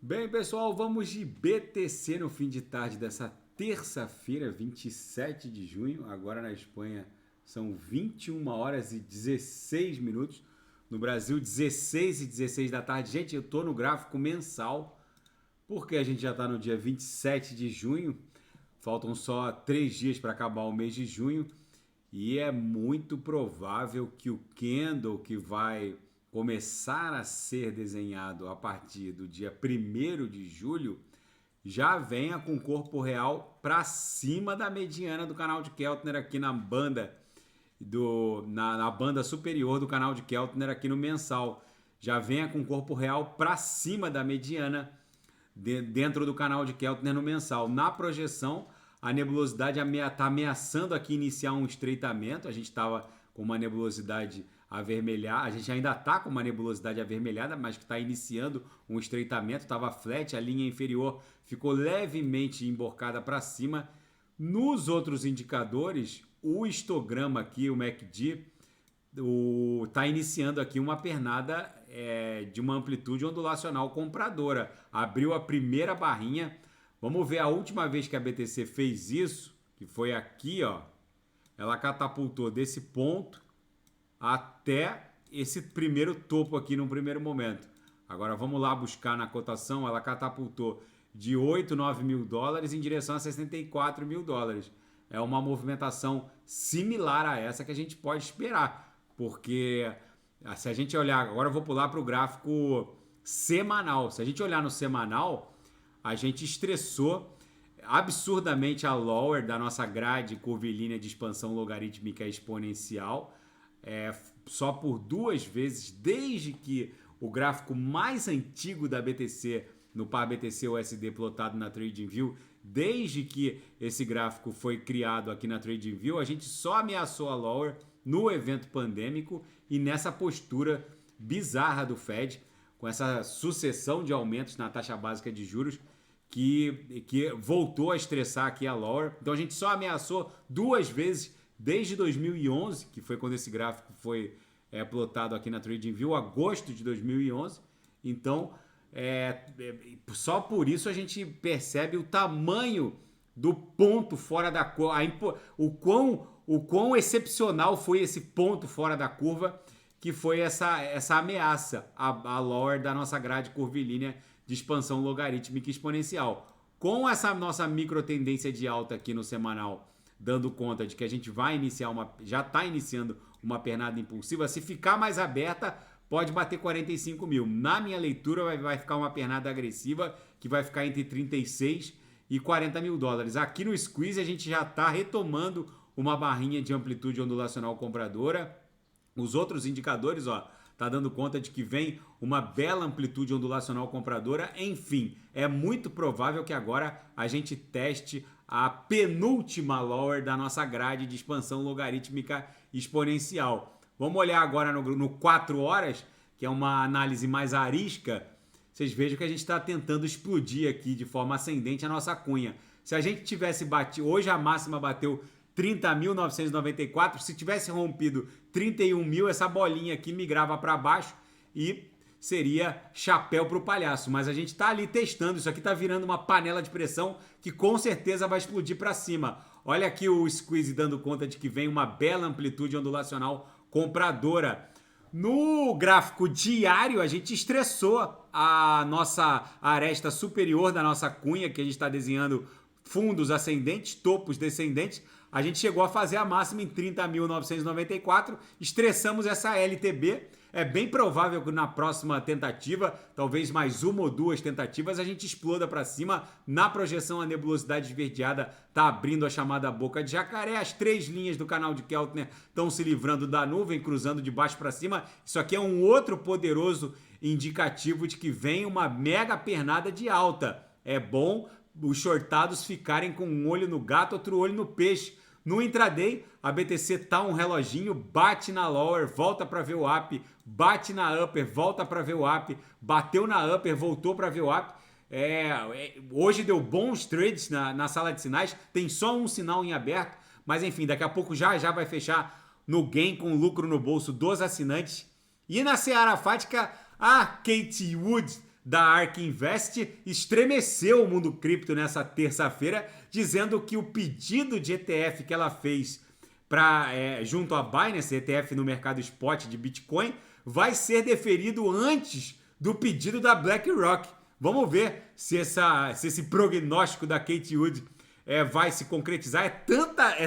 Bem, pessoal, vamos de BTC no fim de tarde dessa terça-feira, 27 de junho. Agora na Espanha são 21 horas e 16 minutos. No Brasil, 16 e 16 da tarde. Gente, eu tô no gráfico mensal, porque a gente já está no dia 27 de junho. Faltam só 3 dias para acabar o mês de junho. E é muito provável que o candle que vai começar a ser desenhado a partir do dia 1º de julho já venha com o corpo real para cima da mediana do canal de Keltner aqui na banda na banda superior do canal de Keltner aqui no mensal. Já venha com o corpo real para cima da mediana dentro do canal de Keltner no mensal. Na projeção, a nebulosidade está ameaçando aqui iniciar um estreitamento. A gente estava com uma nebulosidade avermelhada, a gente ainda está com uma nebulosidade avermelhada, mas que está iniciando um estreitamento. Estava flat, a linha inferior ficou levemente emborcada para cima. Nos outros indicadores, o histograma aqui, o MACD, está iniciando aqui uma pernada de uma amplitude ondulacional compradora. Abriu a primeira barrinha. Vamos ver a última vez que a BTC fez isso, que foi aqui, ó. Ela catapultou desse ponto até esse primeiro topo aqui num primeiro momento. Agora vamos lá buscar na cotação. Ela catapultou de 8, 9 mil dólares em direção a 64 mil dólares. É uma movimentação similar a essa que a gente pode esperar, porque se a gente olhar, agora eu vou pular para o gráfico semanal. Se a gente olhar no semanal, a gente estressou absurdamente a lower da nossa grade curvilínea de expansão logarítmica exponencial, só por 2 vezes, desde que o gráfico mais antigo da BTC, no par BTC USD plotado na TradingView, desde que esse gráfico foi criado aqui na TradingView, a gente só ameaçou a lower no evento pandêmico e nessa postura bizarra do Fed, com essa sucessão de aumentos na taxa básica de juros que voltou a estressar aqui a lower. Então a gente só ameaçou 2 vezes desde 2011, que foi quando esse gráfico foi plotado aqui na TradingView, agosto de 2011. Então, só por isso a gente percebe o tamanho do ponto fora da curva, o quão excepcional foi esse ponto fora da curva, que foi essa ameaça à lower da nossa grade curvilínea de expansão logarítmica exponencial. Com essa nossa micro tendência de alta aqui no semanal, dando conta de que a gente vai iniciar já está iniciando uma pernada impulsiva, se ficar mais aberta, pode bater 45 mil. Na minha leitura, vai ficar uma pernada agressiva, que vai ficar entre 36 e 40 mil dólares. Aqui no Squeeze, a gente já está retomando uma barrinha de amplitude ondulacional compradora. Os outros indicadores, ó, tá dando conta de que vem uma bela amplitude ondulacional compradora. Enfim, é muito provável que agora a gente teste a penúltima lower da nossa grade de expansão logarítmica exponencial. Vamos olhar agora no 4 horas, que é uma análise mais arisca. Vocês vejam que a gente está tentando explodir aqui de forma ascendente a nossa cunha. Se a gente tivesse batido, hoje a máxima bateu 30.994, se tivesse rompido 31 mil, essa bolinha aqui migrava para baixo e seria chapéu para o palhaço. Mas a gente está ali testando, isso aqui está virando uma panela de pressão que com certeza vai explodir para cima. Olha aqui o Squeeze dando conta de que vem uma bela amplitude ondulacional compradora. No gráfico diário, a gente estressou a nossa aresta superior da nossa cunha, que a gente está desenhando fundos ascendentes, topos descendentes. A gente chegou a fazer a máxima em 30.994, estressamos essa LTB. É bem provável que na próxima tentativa, talvez mais uma ou 2 tentativas, a gente exploda para cima. Na projeção, a nebulosidade esverdeada está abrindo a chamada boca de jacaré. As 3 linhas do canal de Keltner estão se livrando da nuvem, cruzando de baixo para cima. Isso aqui é um outro poderoso indicativo de que vem uma mega pernada de alta. É bom os shortados ficarem com um olho no gato, outro olho no peixe. No intraday, a BTC tá um reloginho, bate na lower, volta para ver o up, bate na upper, volta para ver o up, bateu na upper, voltou para ver o up. Hoje deu bons trades na sala de sinais, tem só um sinal em aberto, mas enfim, daqui a pouco já vai fechar no gain com lucro no bolso dos assinantes. E na Seara Fática, a Katie Wood da ARK Invest estremeceu o mundo cripto nessa terça-feira, dizendo que o pedido de ETF que ela fez junto à Binance, ETF no mercado spot de Bitcoin, vai ser deferido antes do pedido da BlackRock. Vamos ver se esse prognóstico da Cathie Wood vai se concretizar.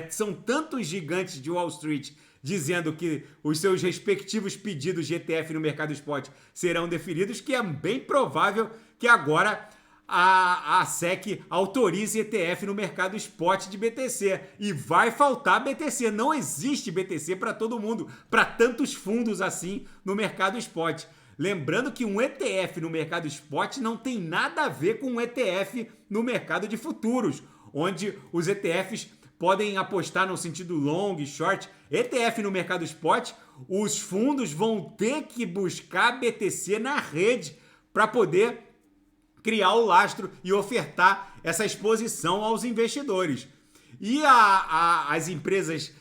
São tantos gigantes de Wall Street dizendo que os seus respectivos pedidos de ETF no mercado spot serão deferidos, que é bem provável que agora a SEC autorize ETF no mercado spot de BTC. E vai faltar BTC. Não existe BTC para todo mundo, para tantos fundos assim no mercado spot. Lembrando que um ETF no mercado spot não tem nada a ver com um ETF no mercado de futuros, onde os ETFs podem apostar no sentido long e short. ETF no mercado spot, os fundos vão ter que buscar BTC na rede para poder criar o lastro e ofertar essa exposição aos investidores. E as empresas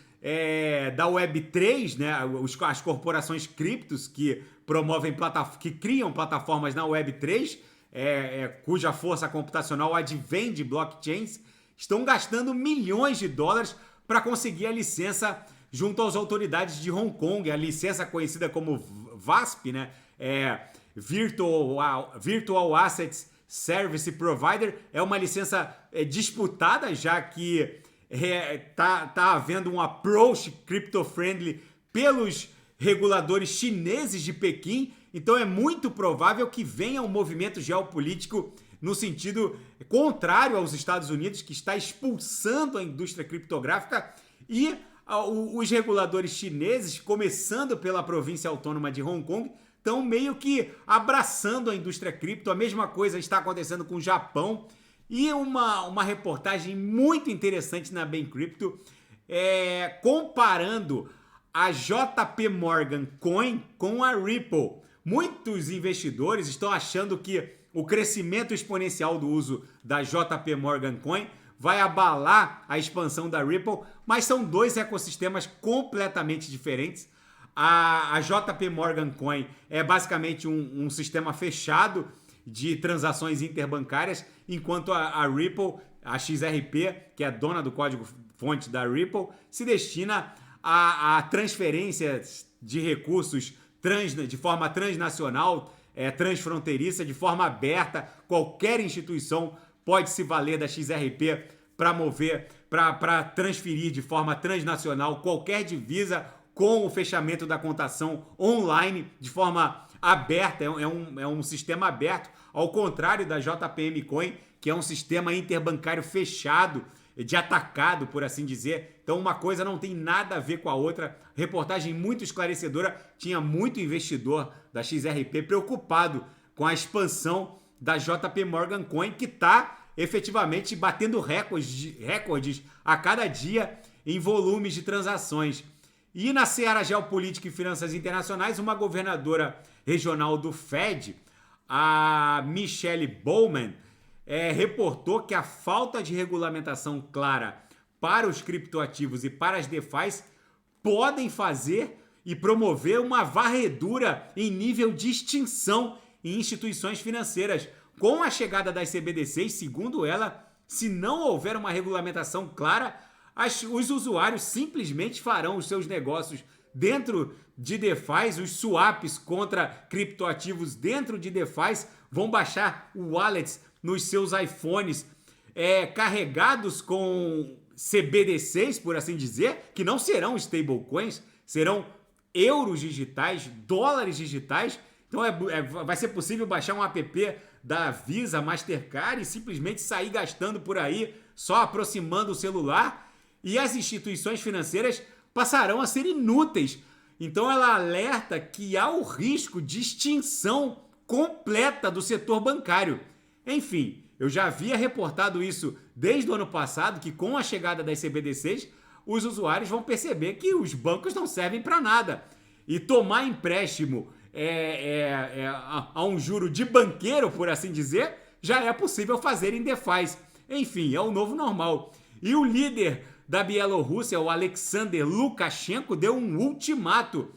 da Web3, né, as corporações criptos que criam plataformas na Web3, cuja força computacional advém de blockchains, estão gastando milhões de dólares para conseguir a licença junto às autoridades de Hong Kong, a licença conhecida como VASP, né? Virtual Assets Service Provider, é uma licença disputada, já que tá havendo um approach crypto-friendly pelos reguladores chineses de Pequim, então é muito provável que venha um movimento geopolítico no sentido contrário aos Estados Unidos, que está expulsando a indústria criptográfica, e os reguladores chineses, começando pela província autônoma de Hong Kong, estão meio que abraçando a indústria cripto. A mesma coisa está acontecendo com o Japão. E uma reportagem muito interessante na Bem Crypto, comparando a JP Morgan Coin com a Ripple. Muitos investidores estão achando que o crescimento exponencial do uso da JP Morgan Coin vai abalar a expansão da Ripple, mas são dois ecossistemas completamente diferentes. A JP Morgan Coin é basicamente um sistema fechado de transações interbancárias, enquanto a Ripple, a XRP, que é a dona do código-fonte da Ripple, se destina a transferências de recursos de forma transnacional, transfronteiriça, de forma aberta. Qualquer instituição pode se valer da XRP para transferir de forma transnacional qualquer divisa com o fechamento da cotação online de forma aberta. É um sistema aberto, ao contrário da JPM Coin, que é um sistema interbancário fechado, de atacado, por assim dizer. Então uma coisa não tem nada a ver com a outra. Reportagem muito esclarecedora. Tinha muito investidor da XRP preocupado com a expansão da JP Morgan Coin, que está efetivamente batendo recordes a cada dia em volumes de transações. E na seara geopolítica e finanças internacionais, uma governadora regional do Fed, a Michelle Bowman, reportou que a falta de regulamentação clara para os criptoativos e para as DeFis podem fazer e promover uma varredura em nível de extinção em instituições financeiras. Com a chegada das CBDCs, segundo ela, se não houver uma regulamentação clara, os usuários simplesmente farão os seus negócios dentro de DeFis, os swaps contra criptoativos dentro de DeFis vão baixar wallets nos seus iPhones carregados com CBDCs, por assim dizer, que não serão stablecoins, serão euros digitais, dólares digitais. Então vai ser possível baixar um app da Visa, Mastercard e simplesmente sair gastando por aí, só aproximando o celular, e as instituições financeiras passarão a ser inúteis. Então ela alerta que há o risco de extinção completa do setor bancário. Enfim, eu já havia reportado isso desde o ano passado, que com a chegada das CBDCs, os usuários vão perceber que os bancos não servem para nada. E tomar empréstimo a um juro de banqueiro, por assim dizer, já é possível fazer em DeFi. Enfim, é o novo normal. E o líder da Bielorrússia, o Alexander Lukashenko, deu um ultimato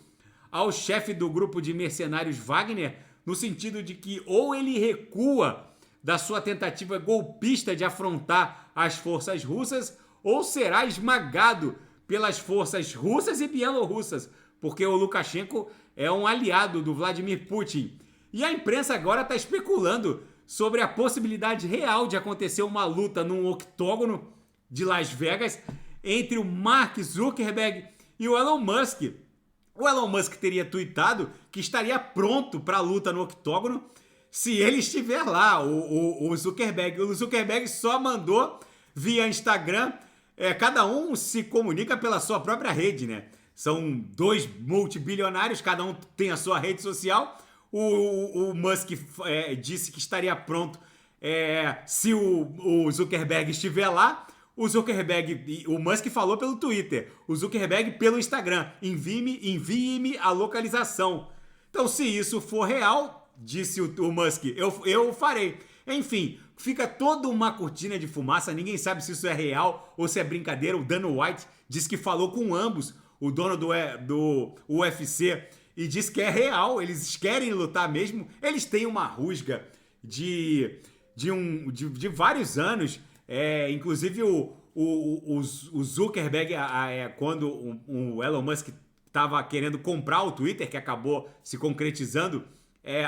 ao chefe do grupo de mercenários Wagner no sentido de que ou ele recua da sua tentativa golpista de afrontar as forças russas, ou será esmagado pelas forças russas e bielorrussas, porque o Lukashenko é um aliado do Vladimir Putin. E a imprensa agora está especulando sobre a possibilidade real de acontecer uma luta num octógono de Las Vegas entre o Mark Zuckerberg e o Elon Musk. O Elon Musk teria tweetado que estaria pronto para a luta no octógono se ele estiver lá, o Zuckerberg. O Zuckerberg só mandou via Instagram, cada um se comunica pela sua própria rede, né? São dois multibilionários, cada um tem a sua rede social. O Musk disse que estaria pronto se o Zuckerberg estiver lá. O Musk falou pelo Twitter, o Zuckerberg pelo Instagram, envie-me a localização. Então, se isso for real, disse o Musk, eu farei. Enfim, fica toda uma cortina de fumaça, ninguém sabe se isso é real ou se é brincadeira. O Dana White disse que falou com ambos, o dono do UFC, e disse que é real, eles querem lutar mesmo. Eles têm uma rusga de vários anos. Inclusive o Zuckerberg, quando o Elon Musk estava querendo comprar o Twitter, que acabou se concretizando,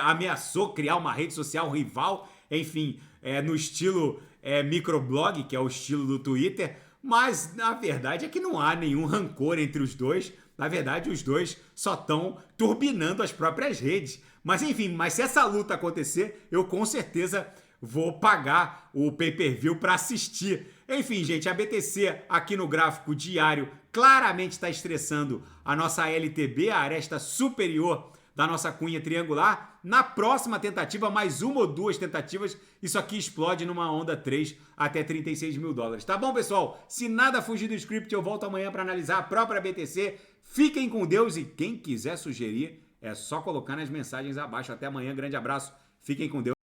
ameaçou criar uma rede social rival, enfim, no estilo microblog, que é o estilo do Twitter, mas na verdade é que não há nenhum rancor entre os dois. Na verdade, os dois só estão turbinando as próprias redes. Mas enfim, se essa luta acontecer, eu com certeza vou pagar o pay-per-view para assistir. Enfim, gente, a BTC aqui no gráfico diário claramente está estressando a nossa LTB, a aresta superior da nossa cunha triangular. Na próxima tentativa, mais uma ou duas tentativas, isso aqui explode numa onda 3 até 36 mil dólares. Tá bom, pessoal? Se nada fugir do script, eu volto amanhã para analisar a própria BTC. Fiquem com Deus e quem quiser sugerir, é só colocar nas mensagens abaixo. Até amanhã, grande abraço, fiquem com Deus.